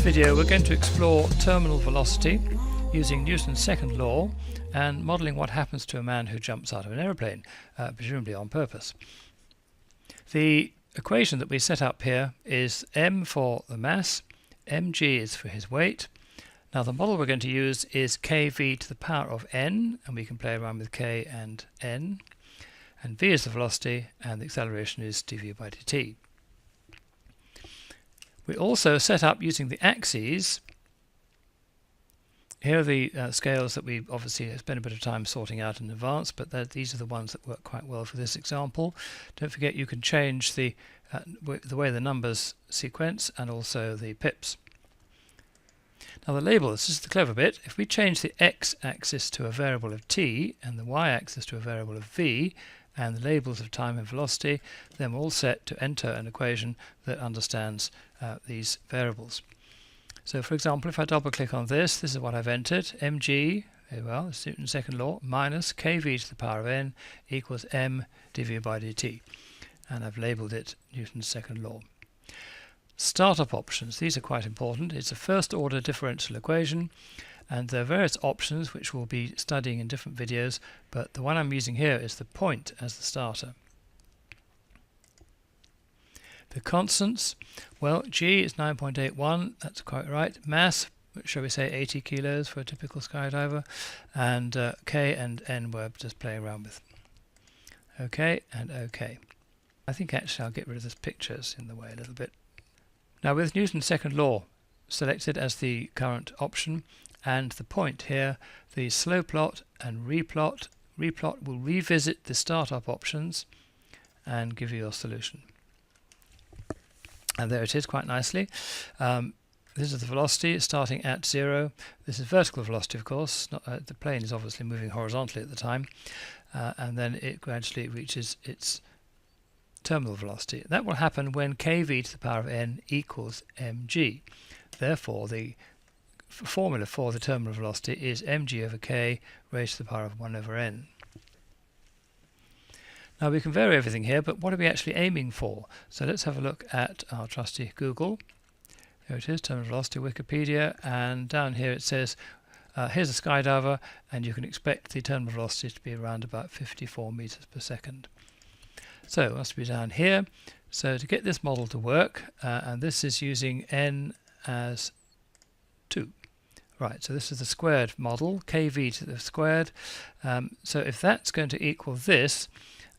video we're going to explore terminal velocity using Newton's second law and modelling what happens to a man who jumps out of an aeroplane, presumably on purpose. The equation that we set up here is m for the mass, mg is for his weight. Now the model we're going to use is kv to the power of n, and we can play around with k and n, and v is the velocity and the acceleration is dv by dt. We also set up using the axes. Here are the scales that we obviously spent a bit of time sorting out in advance, but these are the ones that work quite well for this example. Don't forget you can change the way the numbers sequence and also the pips. Now the labels, this is the clever bit. If we change the x-axis to a variable of t and the y-axis to a variable of v, and the labels of time and velocity, then we're all set to enter an equation that understands these variables. So for example, if I double click on this is what I've entered. Mg, very well, it's Newton's second law, minus kv to the power of n equals m dv by dt. And I've labelled it Newton's second law. Startup options, these are quite important. It's a first order differential equation, and there are various options which we'll be studying in different videos, but the one I'm using here is the point as the starter. The constants, well, g is 9.81, that's quite right. Mass, shall we say 80 kilos for a typical skydiver, and k and n we're just playing around with. OK and OK. I think actually I'll get rid of this pictures in the way a little bit. Now with Newton's second law selected as the current option, and the point here, the slow plot and replot. Replot will revisit the startup options and give you your solution. And there it is quite nicely. This is the velocity starting at 0. This is vertical velocity, of course. The plane is obviously moving horizontally at the time. And then it gradually reaches its terminal velocity. That will happen when kv to the power of n equals mg. Therefore, the formula for the terminal velocity is mg over k raised to the power of 1 over n. Now we can vary everything here, but what are we actually aiming for? So let's have a look at our trusty Google. There it is, terminal velocity, Wikipedia, and down here it says here's a skydiver, and you can expect the terminal velocity to be around about 54 meters per second. So it must be down here. So to get this model to work, and this is using n as 2. Right, so this is the squared model, kv to the squared. So if that's going to equal this,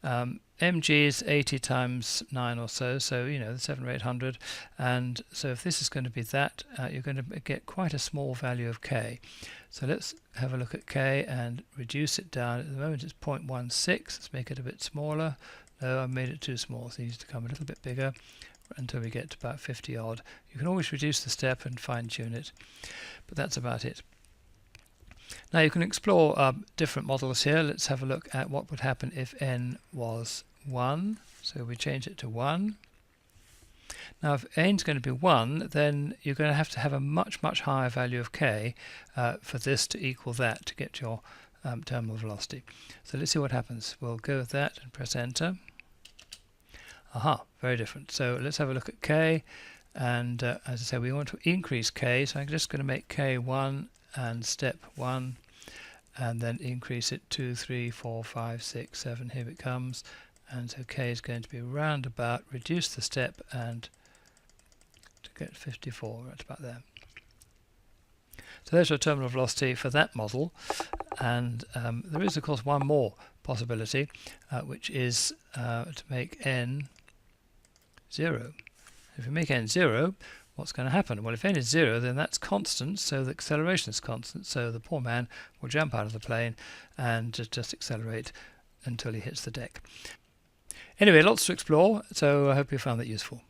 mg is 80 times 9 or so, so you know, 700 or 800. And so if this is going to be that, you're going to get quite a small value of k. So let's have a look at k and reduce it down. At the moment it's 0.16. Let's make it a bit smaller. No, I made it too small, so it needs to come a little bit bigger until we get to about 50 odd. You can always reduce the step and fine tune it, but that's about it. Now you can explore different models here. Let's have a look at what would happen if n was 1. So we change it to 1. Now if n is going to be 1, then you're going to have a much higher value of k for this to equal that to get your terminal velocity. So let's see what happens. We'll go with that and press enter. Aha, very different. So let's have a look at k, and as I say, we want to increase k, so I'm just going to make k 1 and step 1, and then increase it 2, 3, 4, 5, 6, 7, here it comes, and so k is going to be round about, reduce the step, and to get 54, right about there. So there's your terminal velocity for that model, and there is of course one more possibility, which is to make n 0. If we make n 0, what's going to happen? Well, if n is 0, then that's constant, so the acceleration is constant, so the poor man will jump out of the plane and just accelerate until he hits the deck. Anyway, lots to explore, so I hope you found that useful.